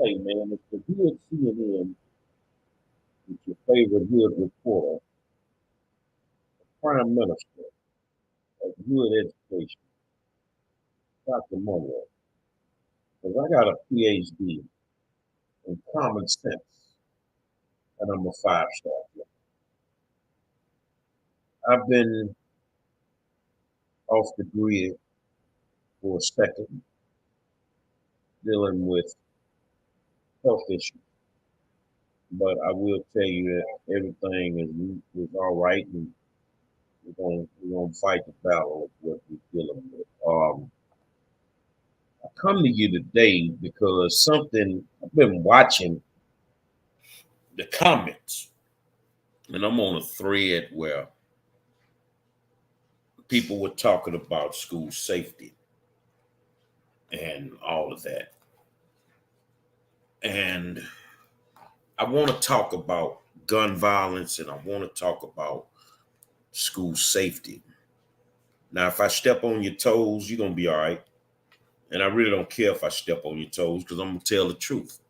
Hey man, it's the hood CNN with your favorite hood reporter, Prime Minister of Hood Education, Dr. Monroe. Because I got a PhD in common sense and I'm a five-star. I've been off the grid for a second dealing with health issues, but I will tell you that everything is all right and we're gonna fight the battle of what we're dealing with. I come to you today because something I've been watching the comments, and I'm on a thread where people were talking about school safety and all of that. And I want to talk about gun violence and I want to talk about school safety. Now, if I step on your toes, you're going to be all right. And I really don't care if I step on your toes because I'm going to tell the truth.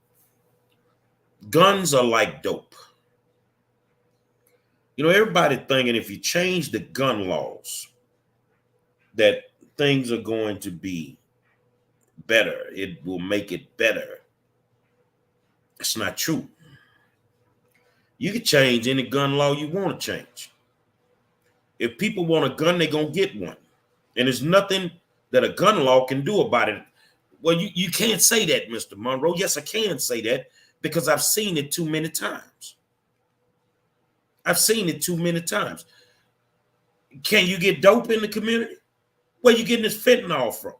Guns are like dope. You know, everybody thinking if you change the gun laws, that things are going to be better. It will make it better. It's not true. You can change any gun law you want to change. If people want a gun, they're going to get one. And there's nothing that a gun law can do about it. Well, you can't say that, Mr. Monroe. Yes, I can say that because I've seen it too many times. I've seen it too many times. Can you get dope in the community? Where you getting this fentanyl from?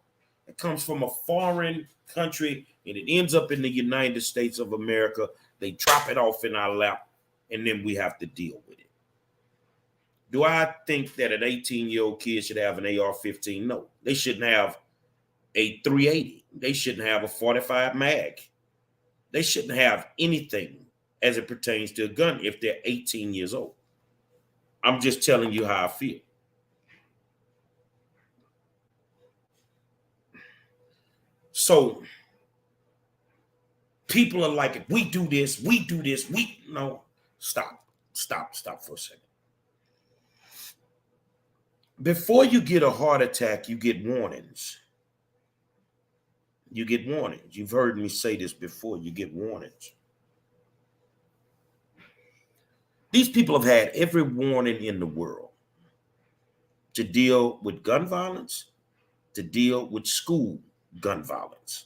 It comes from a foreign country and it ends up in the United States of America. They drop it off in our lap and then we have to deal with it. Do I think that an 18-year-old kid should have an AR-15? No. They shouldn't have a 380. They shouldn't have a 45 mag. They shouldn't have anything as it pertains to a gun if they're 18 years old. I'm just telling you how I feel. So people are like, if we do this, we no, stop for a second. Before you get a heart attack, you get warnings. You get warnings. You've heard me say this before. You get warnings. These people have had every warning in the world to deal with gun violence, to deal with school gun violence.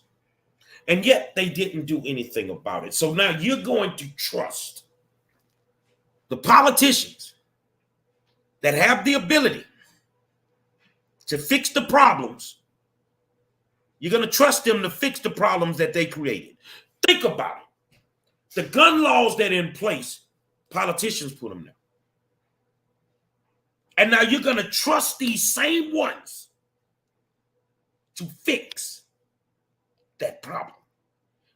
And yet they didn't do anything about it. So now you're going to trust the politicians that have the ability to fix the problems. You're going to trust them to fix the problems that they created. Think about it. The gun laws that are in place, politicians put them there. And now you're going to trust these same ones to fix that problem.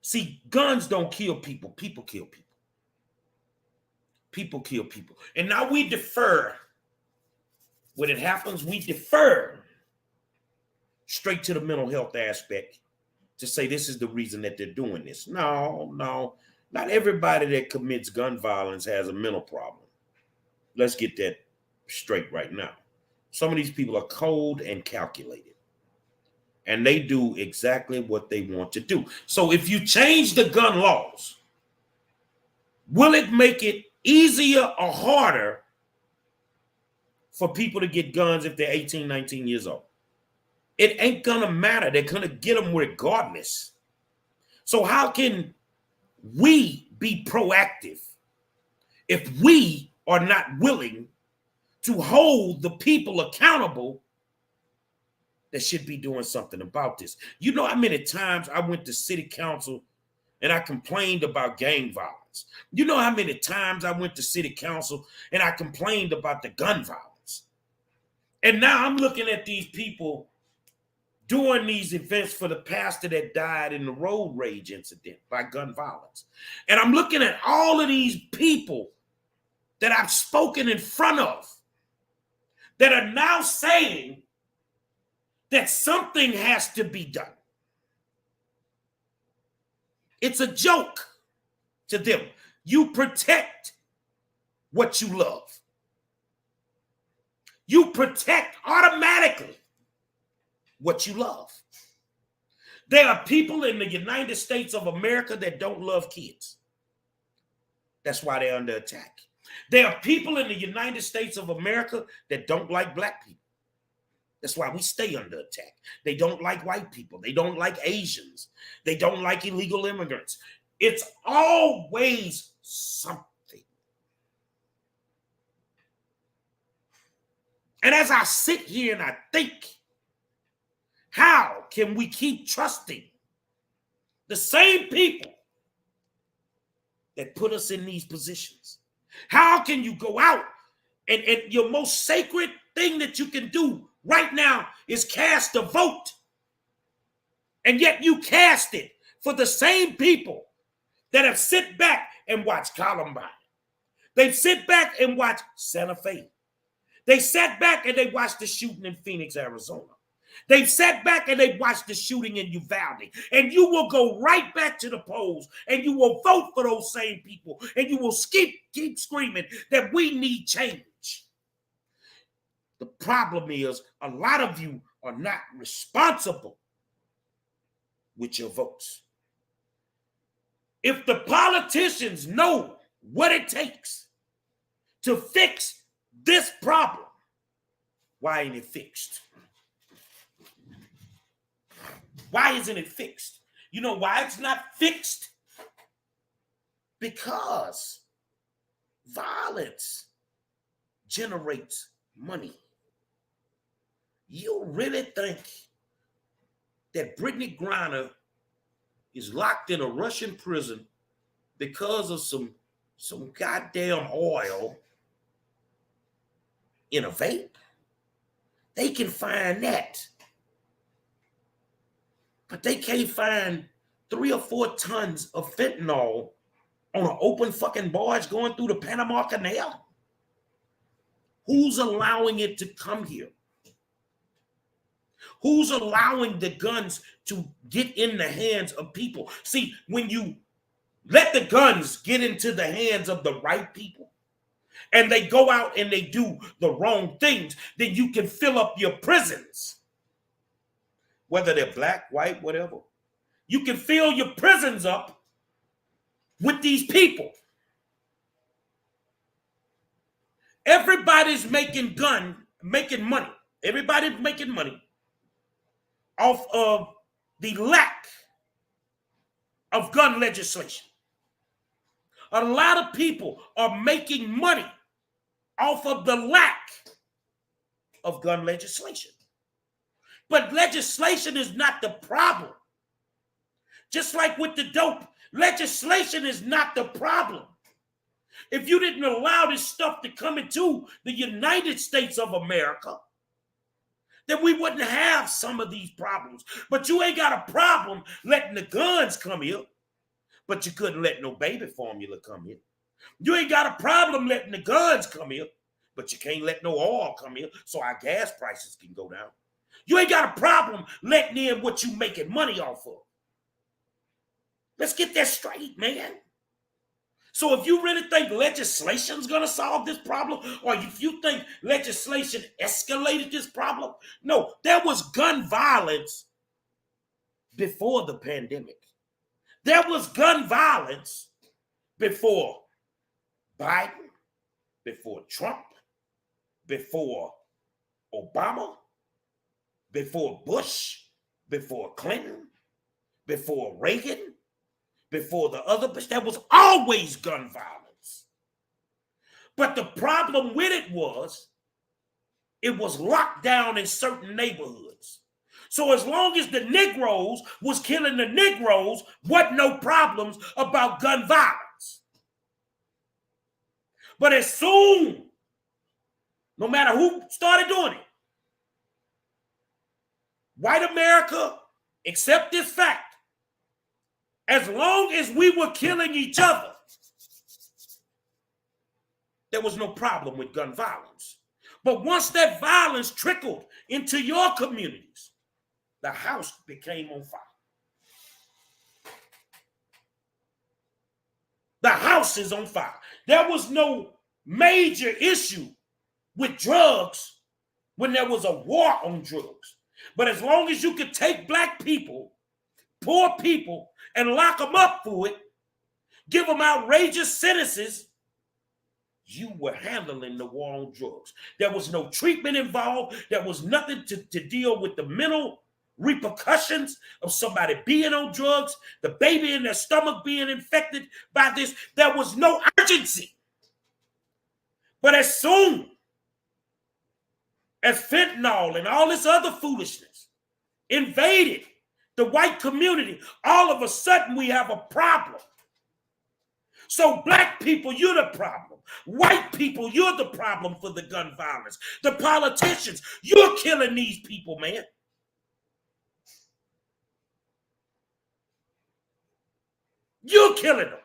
See, guns don't kill people. People kill people. People kill people. And now we defer. When it happens, we defer straight to the mental health aspect to say this is the reason that they're doing this. No. Not everybody that commits gun violence has a mental problem. Let's get that straight right now. Some of these people are cold and calculated. And they do exactly what they want to do. So if you change the gun laws, will it make it easier or harder for people to get guns if they're 18, 19 years old? It ain't gonna matter. They're gonna get them regardless. So how can we be proactive if we are not willing to hold the people accountable that should be doing something about this? You know how many times I went to city council and I complained about gang violence? You know how many times I went to city council and I complained about the gun violence? And now I'm looking at these people doing these events for the pastor that died in the road rage incident by gun violence. And I'm looking at all of these people that I've spoken in front of that are now saying that something has to be done. It's a joke to them. You protect what you love. You protect automatically what you love. There are people in the United States of America that don't love kids. That's why they're under attack. There are people in the United States of America that don't like black people. That's why we stay under attack. They don't like white people. They don't like Asians. They don't like illegal immigrants. It's always something. And as I sit here and I think, how can we keep trusting the same people that put us in these positions? How can you go out and your most sacred thing that you can do right now is cast a vote, and yet you cast it for the same people that have sit back and watched Columbine. They've sit back and watched Santa Fe. They sat back and they watched the shooting in Phoenix, Arizona. They've sat back and they watched the shooting in Uvalde. And you will go right back to the polls and you will vote for those same people. And you will keep screaming that we need change. The problem is a lot of you are not responsible with your votes. If the politicians know what it takes to fix this problem, why ain't it fixed? Why isn't it fixed? You know why it's not fixed? Because violence generates money. You really think that Brittany Griner is locked in a Russian prison because of some goddamn oil in a vape? They can find that. But they can't find 3 or 4 tons of fentanyl on an open fucking barge going through the Panama Canal. Who's allowing it to come here? Who's allowing the guns to get in the hands of people? See, when you let the guns get into the hands of the right people and they go out and they do the wrong things, then you can fill up your prisons. Whether they're black, white, whatever. You can fill your prisons up with these people. Everybody's making money. Everybody's making money off of the lack of gun legislation. A lot of people are making money off of the lack of gun legislation. But legislation is not the problem. Just like with the dope, legislation is not the problem. If you didn't allow this stuff to come into the United States of America, then we wouldn't have some of these problems. But you ain't got a problem letting the guns come here, but you couldn't let no baby formula come here. You ain't got a problem letting the guns come here, but you can't let no oil come here so our gas prices can go down. You ain't got a problem letting in what you making money off of. Let's get that straight, man. So if you really think legislation's going to solve this problem, or if you think legislation escalated this problem, no, there was gun violence before the pandemic. There was gun violence before Biden, before Trump, before Obama, before Bush, before Clinton, before Reagan, before the other Bush. There was always gun violence. But the problem with it was locked down in certain neighborhoods. So as long as the Negroes was killing the Negroes, wasn't no problems about gun violence. But as soon, no matter who started doing it, white America, accept this fact. As long as we were killing each other, there was no problem with gun violence. But once that violence trickled into your communities, the house became on fire. houses on fire. There was no major issue with drugs when there was a war on drugs. But as long as you could take black people, poor people, and lock them up for it, give them outrageous sentences, you were handling the war on drugs. There was no treatment involved. There was nothing to deal with the mental repercussions of somebody being on drugs, the baby in their stomach being infected by this. There was no urgency. But as soon as fentanyl and all this other foolishness invaded the white community, all of a sudden we have a problem. So black people, you're the problem. White people, you're the problem for the gun violence. The politicians, you're killing these people, man. You're killing them.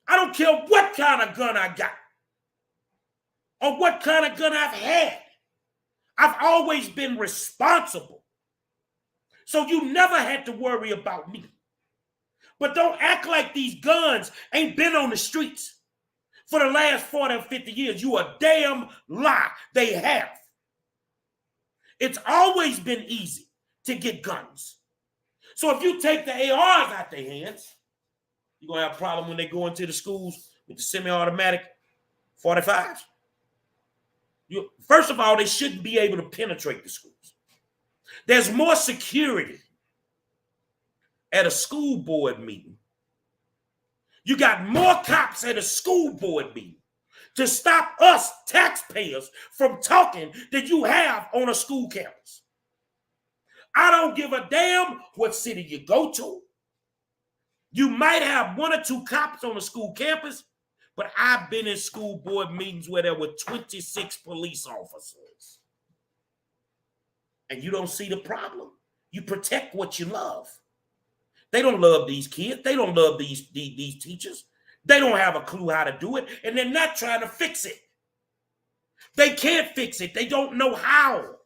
I don't care what kind of gun I got or what kind of gun I've had. I've always been responsible. So you never had to worry about me. But don't act like these guns ain't been on the streets for the last 40 or 50 years. You a damn lie. They have. It's always been easy to get guns. So if you take the ARs out their hands, you're going to have a problem when they go into the schools with the semi-automatic 45s. First of all, they shouldn't be able to penetrate the schools. There's more security at a school board meeting. You got more cops at a school board meeting to stop us taxpayers from talking than you have on a school campus. I don't give a damn what city you go to. You might have 1 or 2 cops on a school campus, but I've been in school board meetings where there were 26 police officers. And you don't see the problem. You protect what you love. They don't love these kids. They don't love these teachers. They don't have a clue how to do it, and they're not trying to fix it. They can't fix it. They don't know how.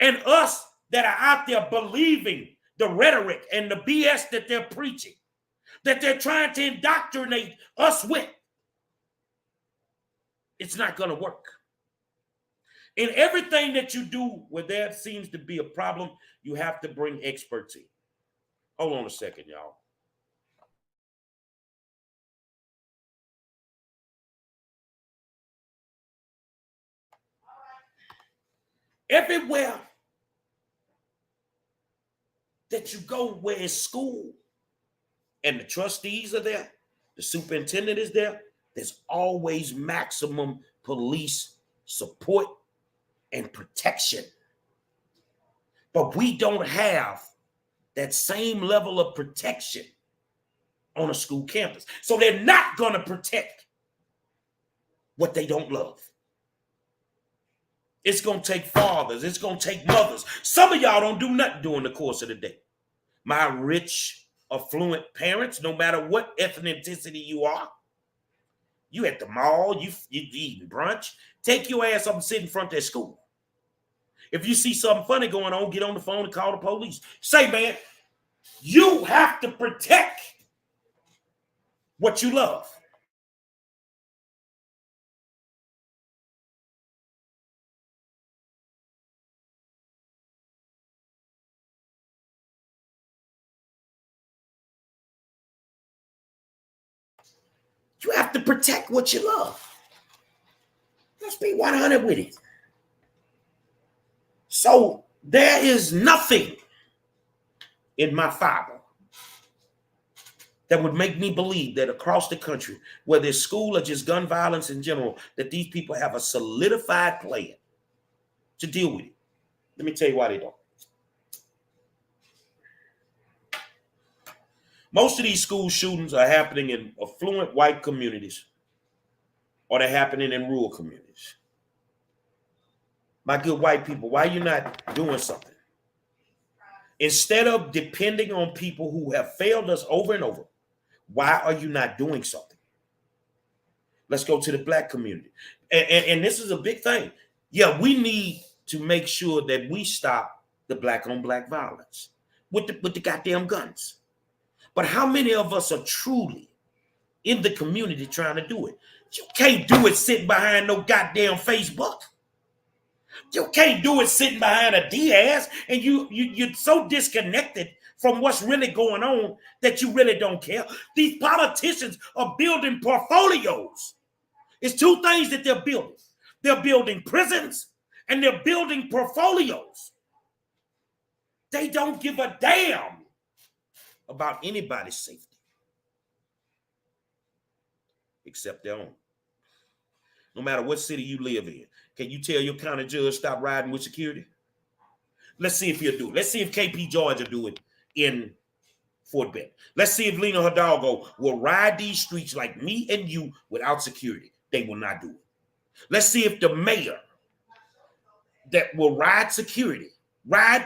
And us that are out there believing the rhetoric and the BS that they're preaching, that they're trying to indoctrinate us with, it's not going to work. In everything that you do where there seems to be a problem, you have to bring experts in. Hold on a second, y'all. Everywhere that you go where it's school and the trustees are there, the superintendent is there, there's always maximum police support and protection. But we don't have that same level of protection on a school campus. So they're not going to protect what they don't love. It's going to take fathers. It's going to take mothers. Some of y'all don't do nothing during the course of the day. My rich, affluent parents, no matter what ethnicity you are, you at the mall, you eating brunch, take your ass up and sit in front of their school. If you see something funny going on, get on the phone and call the police. Say, man, you have to protect what you love. You have to protect what you love. Let's be 100 with it. So there is nothing in my fiber that would make me believe that across the country, whether it's school or just gun violence in general, that these people have a solidified plan to deal with it. Let me tell you why they don't. Most of these school shootings are happening in affluent white communities, or they're happening in rural communities. My good white people, why are you not doing something? Instead of depending on people who have failed us over and over, why are you not doing something? Let's go to the black community. And this is a big thing. Yeah, we need to make sure that we stop the black on black violence with the goddamn guns. But how many of us are truly in the community trying to do it? You can't do it sitting behind no goddamn Facebook. You can't do it sitting behind a Diaz, and you're so disconnected from what's really going on that you really don't care. These politicians are building portfolios. It's two things that they're building. They're building prisons and they're building portfolios. They don't give a damn about anybody's safety except their own. No matter what city you live in, can you tell your county judge stop riding with security? Let's see if he'll do it. Let's see if KP George will do it in Fort Bend. Let's see if Lena Hidalgo will ride these streets like me and you without security. They will not do it. Let's see if the mayor that will ride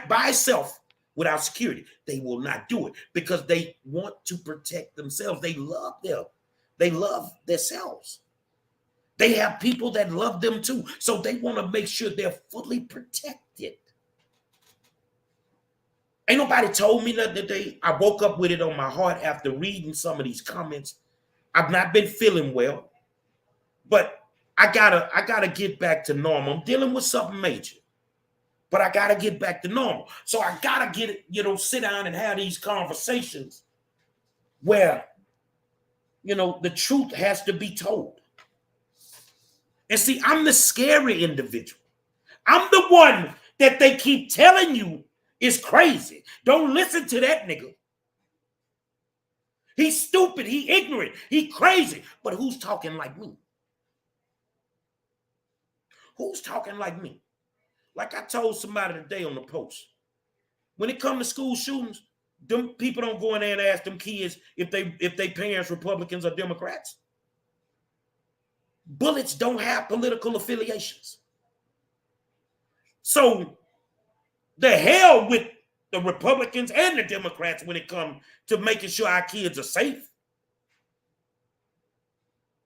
by itself without security, they will not do it because they want to protect themselves. They love them. They love themselves. They have people that love them too. So they want to make sure they're fully protected. Ain't nobody told me that today. I woke up with it on my heart after reading some of these comments. I've not been feeling well, but I gotta get back to normal. I'm dealing with something major, but I gotta get back to normal. So I gotta get it, sit down and have these conversations where, the truth has to be told. And see, I'm the scary individual. I'm the one that they keep telling you is crazy. Don't listen to that nigga. He's stupid. He ignorant. He crazy. But who's talking like me? Who's talking like me? Like I told somebody today on the post, when it comes to school shootings, them people don't go in there and ask them kids if they parents Republicans or Democrats. Bullets don't have political affiliations. So the hell with the Republicans and the Democrats when it comes to making sure our kids are safe.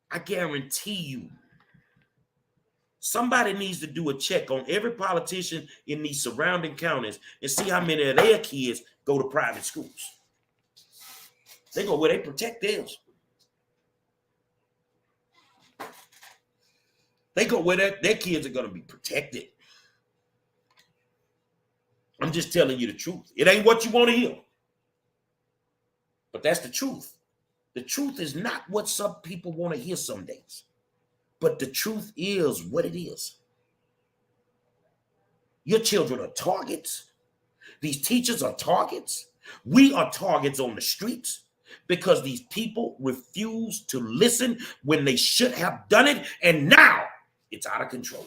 I guarantee you, somebody needs to do a check on every politician in these surrounding counties and see how many of their kids go to private schools. They go where they protect theirs. They go where their kids are going to be protected. I'm just telling you the truth. It ain't what you want to hear. But that's the truth. The truth is not what some people want to hear some days. But the truth is what it is. Your children are targets. These teachers are targets. We are targets on the streets because these people refuse to listen when they should have done it. And now it's out of control.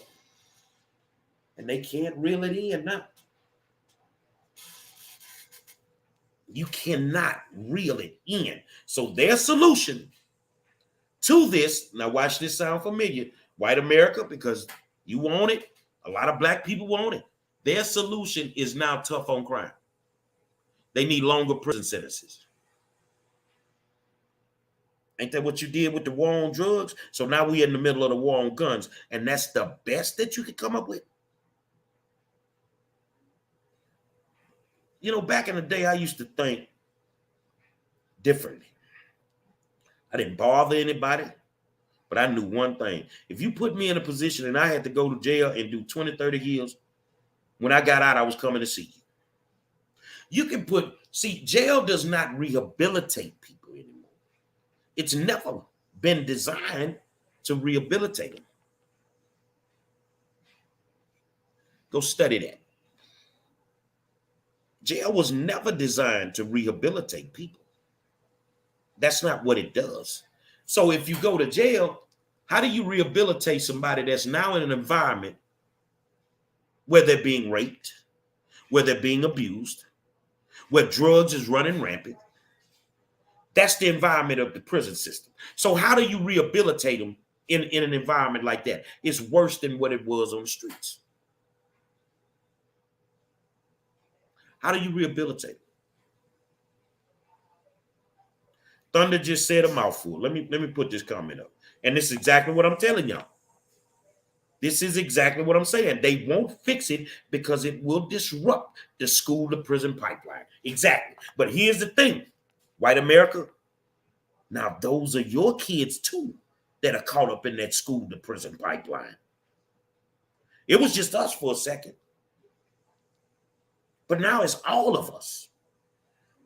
And they can't reel it in now. You cannot reel it in. So their solution to this, now watch this sound familiar, white America, because you want it, a lot of black people want it. Their solution is now tough on crime. They need longer prison sentences. Ain't that what you did with the war on drugs? So now we're in the middle of the war on guns, and that's the best that you could come up with. Back in the day, I used to think differently. I didn't bother anybody, but I knew one thing. If you put me in a position and I had to go to jail and do 20, 30 years, when I got out, I was coming to see you. Jail does not rehabilitate people anymore. It's never been designed to rehabilitate them. Go study that. Jail was never designed to rehabilitate people. That's not what it does. So if you go to jail, how do you rehabilitate somebody that's now in an environment where they're being raped, where they're being abused, where drugs is running rampant? That's the environment of the prison system. So how do you rehabilitate them in an environment like that? It's worse than what it was on the streets. How do you rehabilitate them? Thunder just said a mouthful. Let me put this comment up. And this is exactly what I'm telling y'all. This is exactly what I'm saying. They won't fix it because it will disrupt the school to prison pipeline. Exactly. But here's the thing. White America, now those are your kids too that are caught up in that school to prison pipeline. It was just us for a second, but now it's all of us.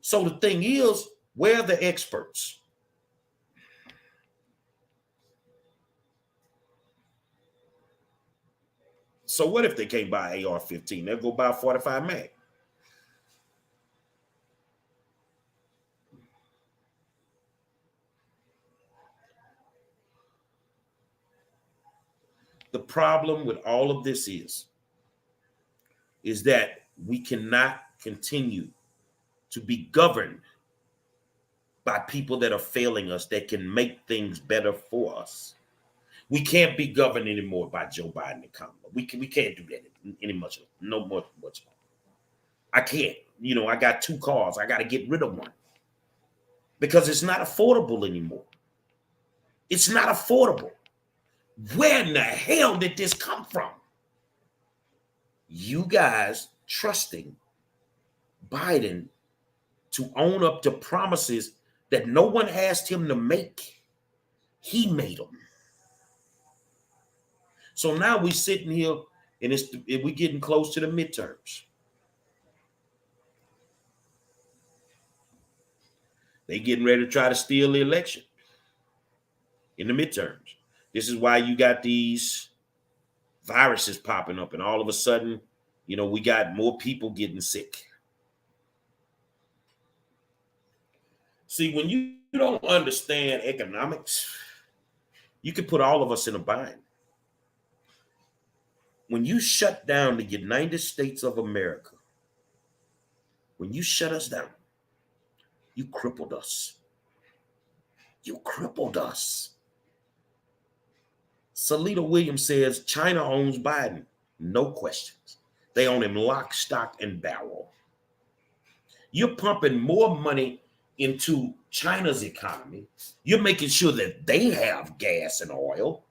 So the thing is, where are the experts? So what if they can't buy AR-15? They'll go buy a 45 mag. The problem with all of this is that we cannot continue to be governed by people that are failing us, that can make things better for us. We can't be governed anymore by Joe Biden and Kamala. We can't do that any much. No much. I can't. You know, I got 2 cars. I got to get rid of one because it's not affordable anymore. It's not affordable. Where in the hell did this come from? You guys trusting Biden to own up to promises that no one asked him to make. He made them. So now we're sitting here and we're getting close to the midterms. They getting ready to try to steal the election in the midterms. This is why you got these viruses popping up, and all of a sudden, you know, we got more people getting sick. See, when you don't understand economics, you can put all of us in a bind. When you shut down the United States of America, when you shut us down, you crippled us. You crippled us. Salita Williams says China owns Biden. No questions. They own him lock, stock, and barrel. You're pumping more money into China's economy. You're making sure that they have gas and oil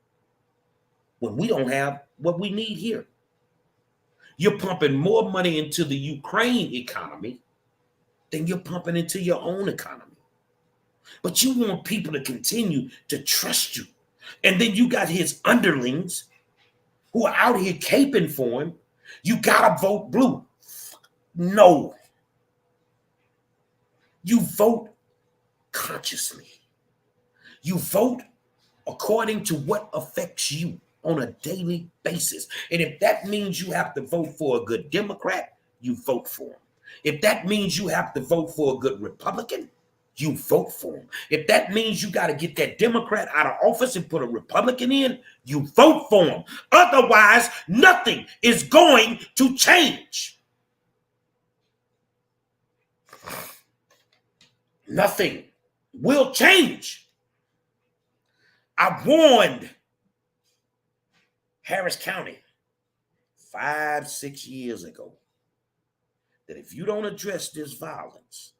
when we don't have what we need here. You're pumping more money into the Ukraine economy than you're pumping into your own economy. But you want people to continue to trust you. And then you got his underlings who are out here caping for him. You gotta vote blue. No. You vote consciously. You vote according to what affects you on a daily basis. And if that means you have to vote for a good Democrat, you vote for him. If that means you have to vote for a good Republican, you vote for him. If that means you got to get that Democrat out of office and put a Republican in, you vote for him. Otherwise, nothing is going to change. Nothing will change. I warned Harris County 5-6 years ago that if you don't address this violence,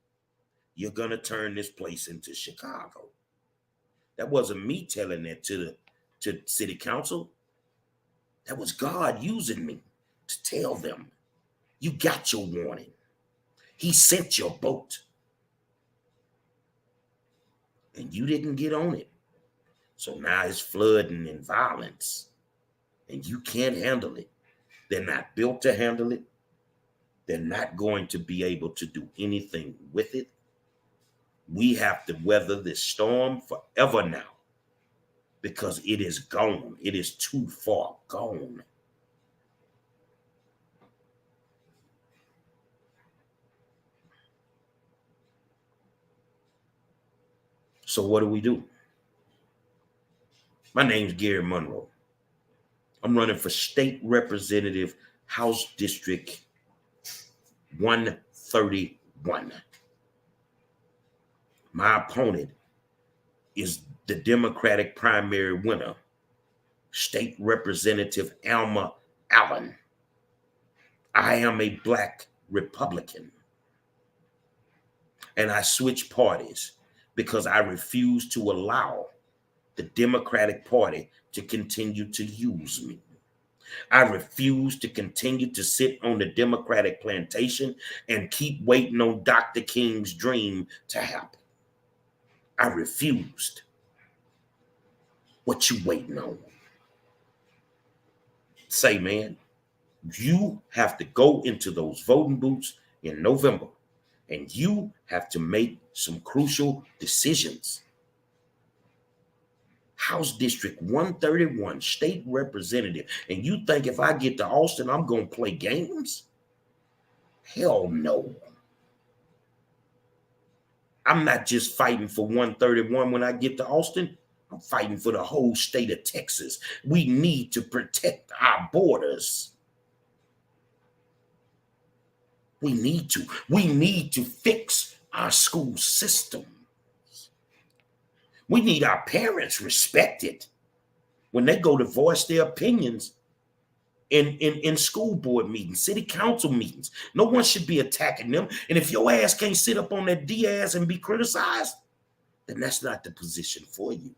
you're going to turn this place into Chicago. That wasn't me telling that to city council. That was God using me to tell them, you got your warning. He sent your boat. And you didn't get on it. So now it's flooding and violence. And you can't handle it. They're not built to handle it. They're not going to be able to do anything with it. We have to weather this storm forever now because it is gone. It is too far gone. So what do? My name's Gary Monroe. I'm running for State Representative, House District 131. My opponent is the Democratic primary winner, State Representative Alma Allen. I am a Black Republican. And I switch parties because I refuse to allow the Democratic Party to continue to use me. I refuse to continue to sit on the Democratic plantation and keep waiting on Dr. King's dream to happen. I refused. What you waiting on? Say, man, you have to go into those voting booths in November and you have to make some crucial decisions. House District 131 state representative, and you think if I get to Austin, I'm going to play games? Hell no. I'm not just fighting for 131 when I get to Austin. I'm fighting for the whole state of Texas. We need to protect our borders. We need to. We need to fix our school system. We need our parents respected when they go to voice their opinions in school board meetings, city council meetings. No one should be attacking them. And if your ass can't sit up on that Diaz and be criticized, then that's not the position for you.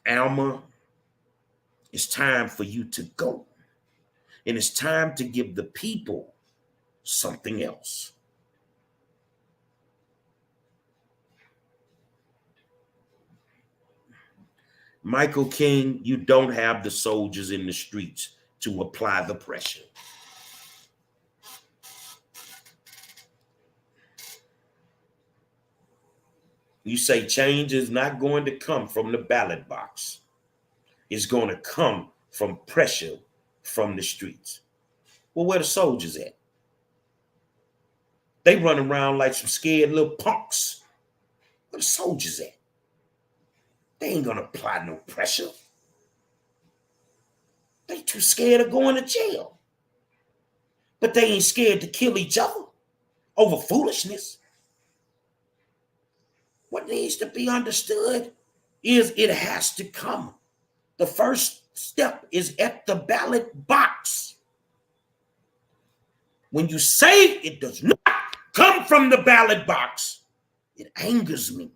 Alma, it's time for you to go. And it's time to give the people something else. Michael King, you don't have the soldiers in the streets to apply the pressure. You say change is not going to come from the ballot box. It's going to come from pressure from the streets. Well, where the soldiers at? They run around like some scared little punks. Where the soldiers at? They ain't going to apply no pressure. They too scared of going to jail. But they ain't scared to kill each other over foolishness. What needs to be understood is it has to come. The first step is at the ballot box. When you say it does not come from the ballot box, it angers me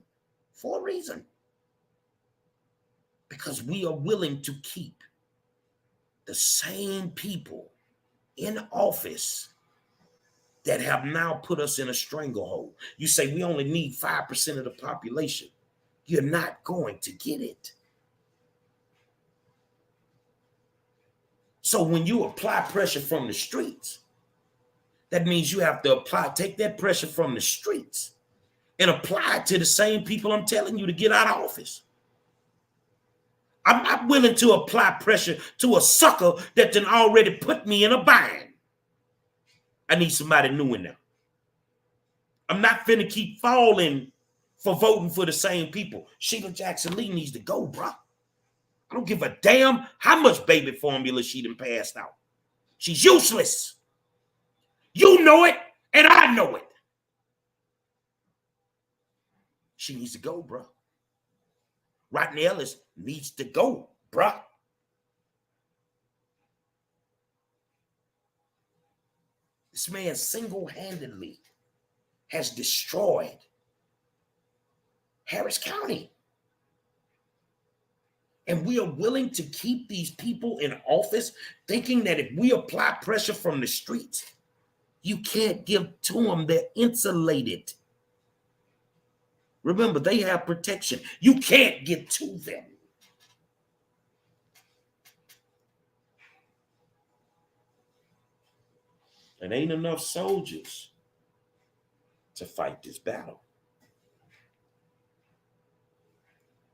for a reason. Because we are willing to keep the same people in office that have now put us in a stranglehold. You say we only need 5% of the population. You're not going to get it. So when you apply pressure from the streets, that means you have to take that pressure from the streets and apply it to the same people I'm telling you to get out of office. I'm not willing to apply pressure to a sucker that done already put me in a bind. I need somebody new in there. I'm not finna keep falling for voting for the same people. Sheila Jackson Lee needs to go, bro. I don't give a damn how much baby formula she done passed out. She's useless. You know it, and I know it. She needs to go, bro. Rodney Ellis needs to go, bro. This man single-handedly has destroyed Harris County. And we are willing to keep these people in office thinking that if we apply pressure from the streets, you can't give to them. They're insulated. Remember, they have protection. You can't get to them. And ain't enough soldiers to fight this battle.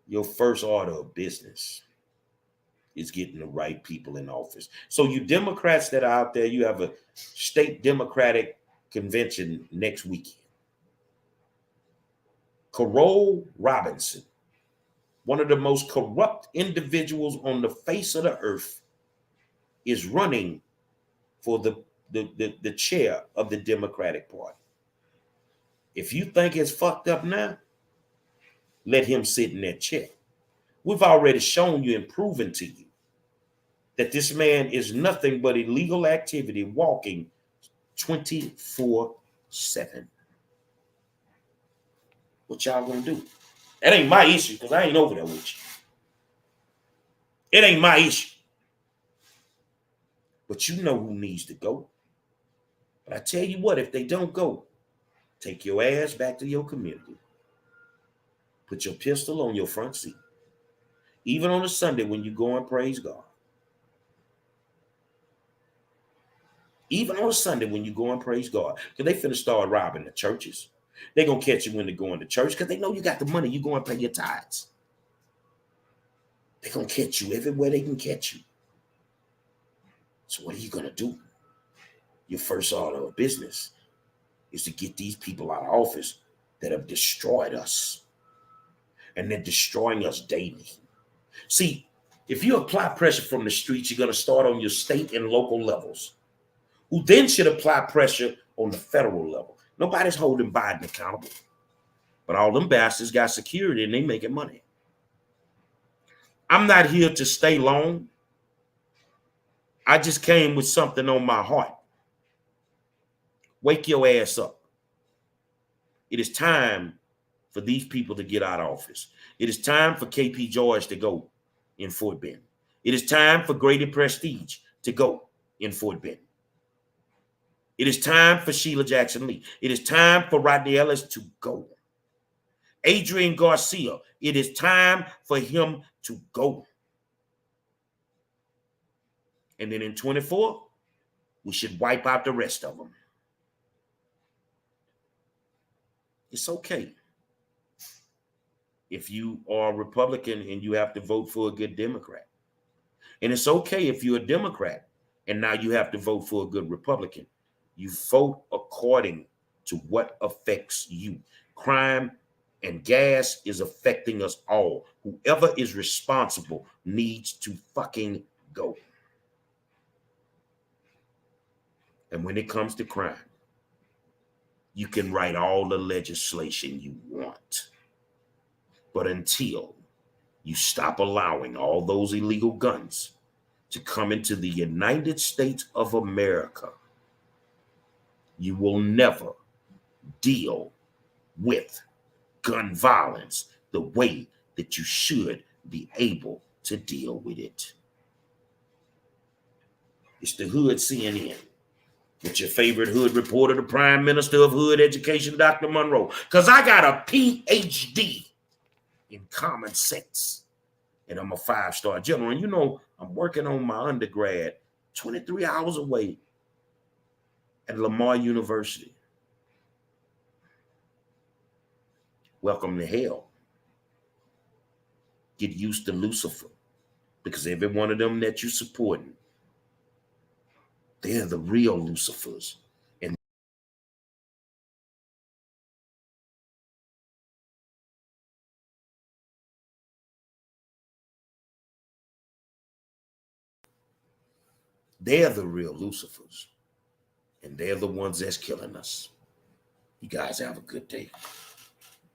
Your first order of business is getting the right people in office. So you Democrats that are out there, you have a state Democratic convention next weekend. Carole Robinson, one of the most corrupt individuals on the face of the earth, is running for the chair of the Democratic Party. If you think it's fucked up now, let him sit in that chair. We've already shown you and proven to you that this man is nothing but illegal activity walking 24/7. What y'all gonna do? That ain't my issue because I ain't over there with you. It ain't my issue. But you know who needs to go. But I tell you what, if they don't go, Take your ass back to your community. Put your pistol on your front seat. Even on a Sunday when you go and praise God. Even on a Sunday when you go and praise God. Because they finna start robbing the churches. They're going to catch you when they're going to church because they know you got the money. You go and pay your tithes. They're going to catch you everywhere they can catch you. So what are you going to do? Your first order of business is to get these people out of office that have destroyed us. And they're destroying us daily. See, if you apply pressure from the streets, you're going to start on your state and local levels, who then should apply pressure on the federal level. Nobody's holding Biden accountable. But all them bastards got security and they making money. I'm not here to stay long. I just came with something on my heart. Wake your ass up. It is time for these people to get out of office. It is time for KP George to go in Fort Bend. It is time for Grady Prestige to go in Fort Bend. It is time for Sheila Jackson Lee. It is time for Rodney Ellis to go. Adrian Garcia, it is time for him to go. And then in 24, we should wipe out the rest of them. It's okay if you are a Republican and you have to vote for a good Democrat. And it's okay if you're a Democrat and now you have to vote for a good Republican. You vote according to what affects you. Crime and gas is affecting us all. Whoever is responsible needs to fucking go. And when it comes to crime, you can write all the legislation you want. But until you stop allowing all those illegal guns to come into the United States of America, you will never deal with gun violence the way that you should be able to deal with it. It's the Hood CNN with your favorite Hood reporter, the Prime Minister of Hood Education, Dr. Monroe. Because I got a PhD in common sense. And I'm a 5-star general. And you know, I'm working on my undergrad 23 hours away at Lamar University. Welcome to hell. Get used to Lucifer. Because every one of them that you're supporting, they're the real Lucifers. And they're the real Lucifers. And they're the ones that's killing us. You guys have a good day.